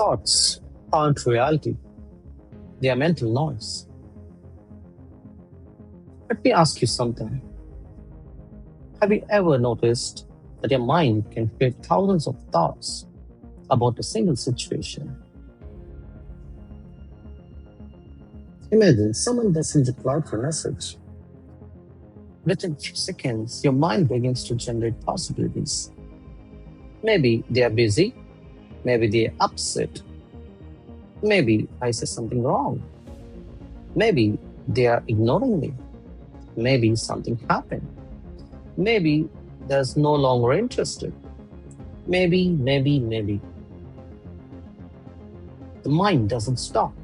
Thoughts aren't reality, they are mental noise. Let me ask you something. Have you ever noticed that your mind can create thousands of thoughts about a single situation? Imagine someone doesn't reply to a message. Within few seconds, your mind begins to generate possibilities. Maybe they are busy, maybe they are upset, maybe I said something wrong, maybe they are ignoring me, maybe something happened, maybe there's no longer interested, maybe. The mind doesn't stop.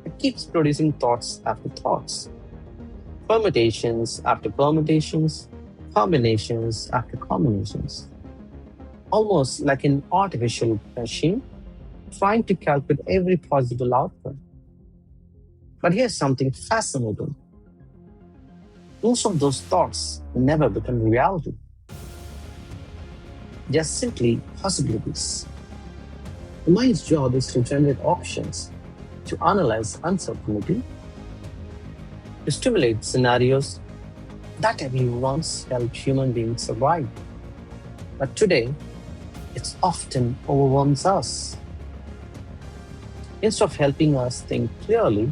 It keeps producing thoughts after thoughts, permutations after permutations, combinations after combinations, almost like an artificial machine trying to calculate every possible outcome. But here's something fascinating. Most of those thoughts never become reality. They're simply possibilities. The mind's job is to generate options, to analyze uncertainty, to stimulate scenarios that have once helped human beings survive. But today, it often overwhelms us. Instead of helping us think clearly,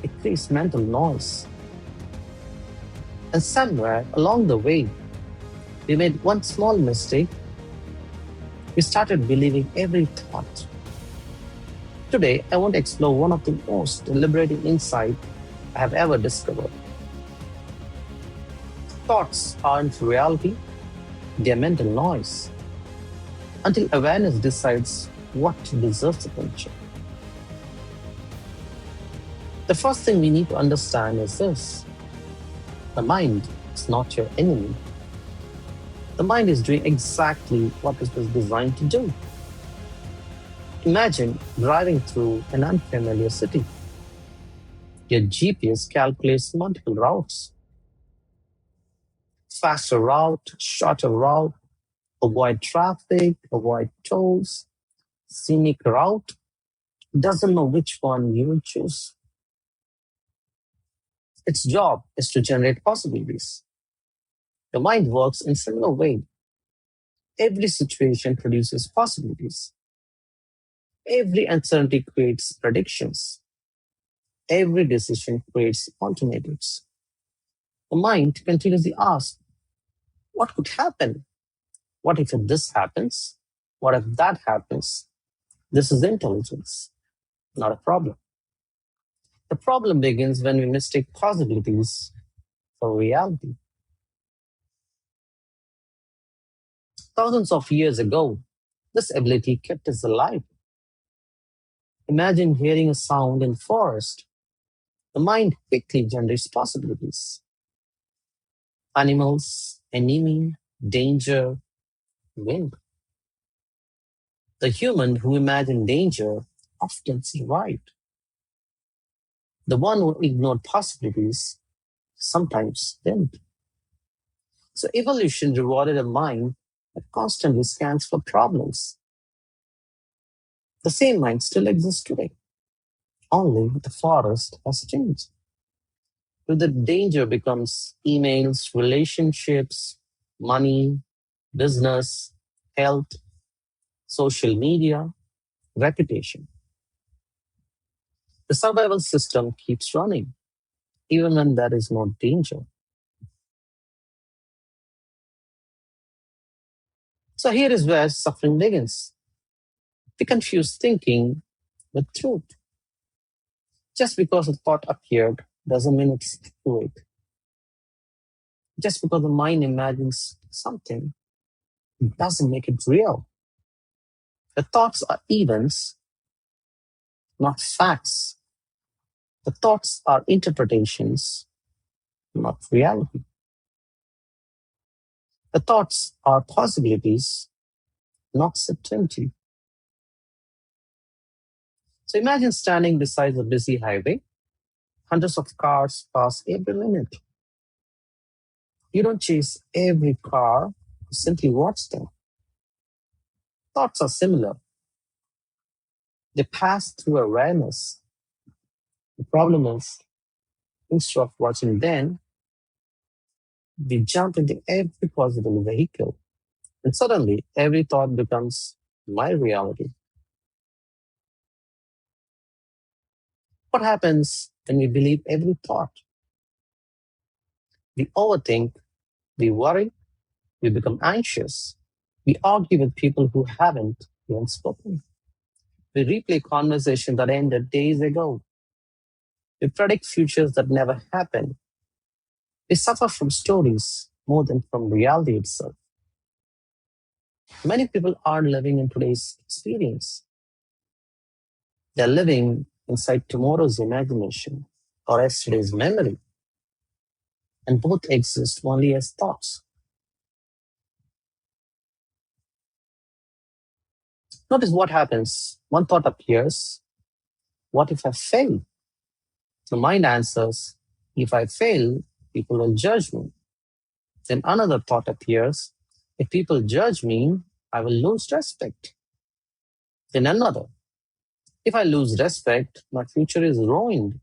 it creates mental noise. And somewhere along the way, we made one small mistake. We started believing every thought. Today, I want to explore one of the most liberating insights I have ever discovered. Thoughts aren't reality, they are mental noise. Until awareness decides what deserves attention. The first thing we need to understand is this. The mind is not your enemy. The mind is doing exactly what it was designed to do. Imagine driving through an unfamiliar city. Your GPS calculates multiple routes. Faster route, shorter route, avoid traffic, avoid tolls, scenic route. Doesn't know which one you will choose. Its job is to generate possibilities. The mind works in similar way. Every situation produces possibilities. Every uncertainty creates predictions. Every decision creates alternatives. The mind continuously asks, what could happen? What if this happens? What if that happens? This is intelligence, not a problem. The problem begins when we mistake possibilities for reality. Thousands of years ago, this ability kept us alive. Imagine hearing a sound in forest. The mind quickly generates possibilities. Animals, enemy, danger, wind. The human who imagined danger often survived. The one who ignored possibilities sometimes didn't. So evolution rewarded a mind that constantly scans for problems. The same mind still exists today, only the forest has changed. If the danger becomes emails, relationships, money, business, health, social media, reputation. The survival system keeps running, even when there is no danger. So here is where suffering begins. We confuse thinking with truth. Just because a thought appeared doesn't mean it's accurate. Just because the mind imagines something doesn't make it real. The thoughts are events, not facts. The thoughts are interpretations, not reality. The thoughts are possibilities, not certainty. So imagine standing beside a busy highway. Hundreds of cars pass every minute. You don't chase every car, you simply watch them. Thoughts are similar. They pass through awareness. The problem is, instead of watching them, we jump into every possible vehicle. And suddenly, every thought becomes my reality. What happens when we believe every thought? We overthink, we worry, we become anxious. We argue with people who haven't even spoken. We replay conversations that ended days ago. We predict futures that never happen. We suffer from stories more than from reality itself. Many people are living in today's experience. They're living inside tomorrow's imagination or yesterday's memory, and both exist only as thoughts. Notice what happens. One thought appears. What if I fail? The mind answers, if I fail, people will judge me. Then another thought appears. If people judge me, I will lose respect. Then another. If I lose respect, my future is ruined.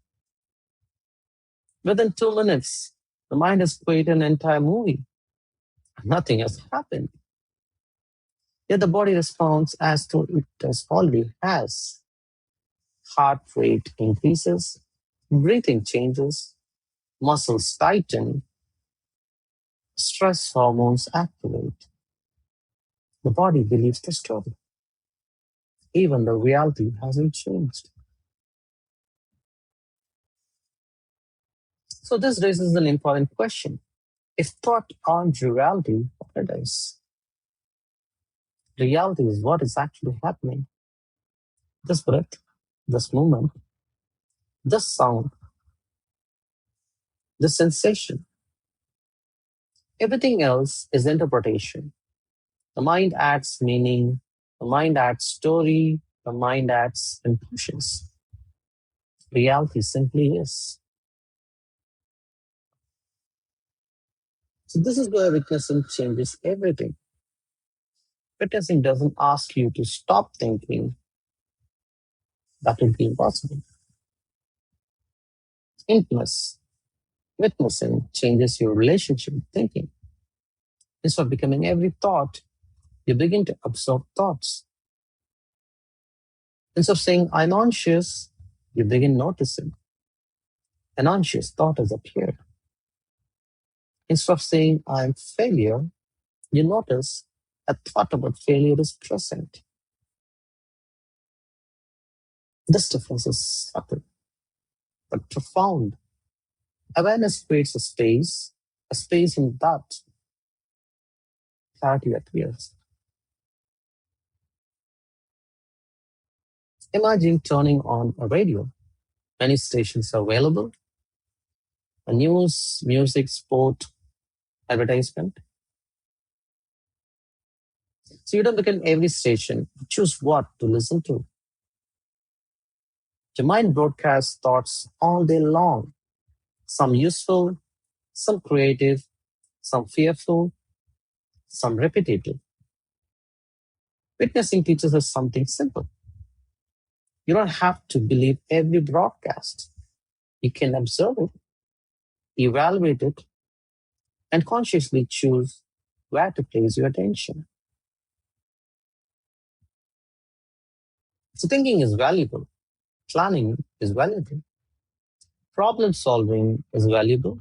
Within 2 minutes, the mind has created an entire movie. Nothing has happened. Yet the body responds as though it has already has. Heart rate increases, breathing changes, muscles tighten, stress hormones activate. The body believes the story. Even the reality hasn't changed. So this raises an important question. If thought aren't reality, what it is? Reality is what is actually happening. This breath, this movement, this sound, this sensation. Everything else is interpretation. The mind adds meaning, the mind adds story, the mind adds impulsions. Reality simply is. So this is where witnessing changes everything. Witnessing doesn't ask you to stop thinking. That would be impossible. Witness, witnessing changes your relationship with thinking. Instead of becoming every thought, you begin to absorb thoughts. Instead of saying, I'm anxious, you begin noticing. An anxious thought has appeared. Instead of saying, I'm failure, you notice a thought about failure is present. This difference is subtle but profound. Awareness creates a space in that clarity appears. Imagine turning on a radio. Many stations are available. A news, music, sport, advertisement. So you don't look at every station. Choose what to listen to. Your mind broadcasts thoughts all day long. Some useful, some creative, some fearful, some repetitive. Witnessing teaches us something simple. You don't have to believe every broadcast. You can observe it, evaluate it, and consciously choose where to place your attention. So thinking is valuable. Planning is valuable. Problem solving is valuable.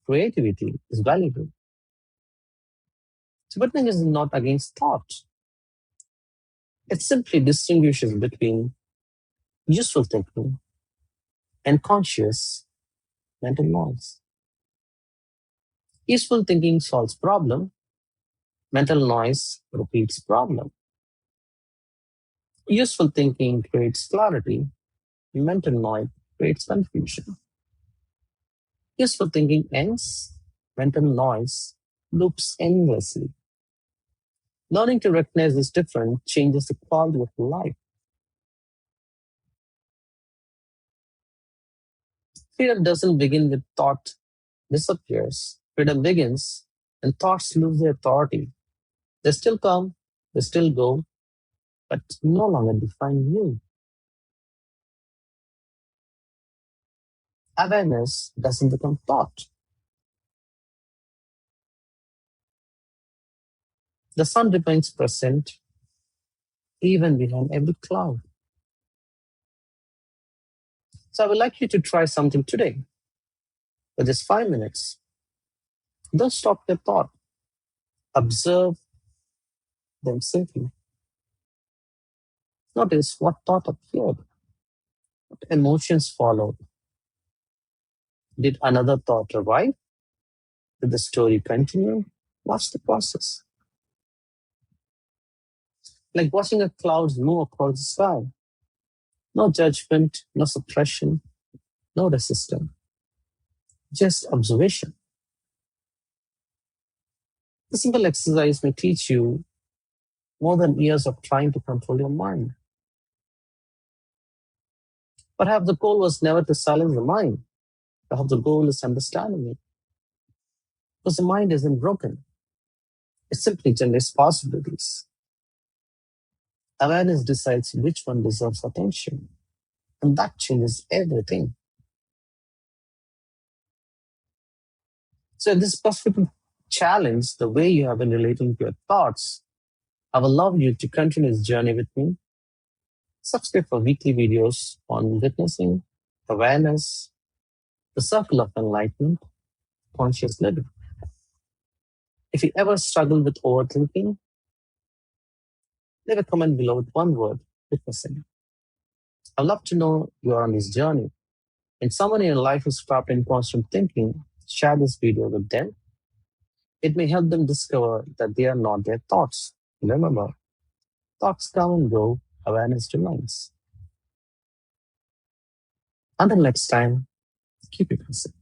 Creativity is valuable. So witnessing is not against thought. It simply distinguishes between useful thinking and conscious mental noise. Useful thinking solves problem. Mental noise repeats problem. Useful thinking creates clarity. Mental noise creates confusion. Useful thinking ends. Mental noise loops endlessly. Learning to recognize this difference changes the quality of life. Freedom doesn't begin with thought disappears. Freedom begins when thoughts lose their authority. They still come, they still go, but no longer define you. Awareness doesn't become thought. The sun remains present even behind every cloud. So I would like you to try something today for just 5 minutes. Don't stop the thought. Observe them simply. Notice what thought appeared, what emotions followed. Did another thought arrive? Did the story continue? Watch the process. Like watching a cloud move across the sky. No judgment, no suppression, no resistance. Just observation. The simple exercise may teach you more than years of trying to control your mind. Perhaps the goal was never to silence the mind. Perhaps the goal is understanding it. Because the mind isn't broken. It simply generates possibilities. Awareness decides which one deserves attention. And that changes everything. So in this specific challenge, the way you have been relating to your thoughts, I will love you to continue this journey with me. Subscribe for weekly videos on witnessing, awareness, the circle of enlightenment, conscious living. If you ever struggle with overthinking, leave a comment below with one word, witnessing. I'd love to know you are on this journey. And someone in your life is trapped in constant thinking, share this video with them. It may help them discover that they are not their thoughts. Remember, thoughts come and go, awareness remains. Until next time, keep it present.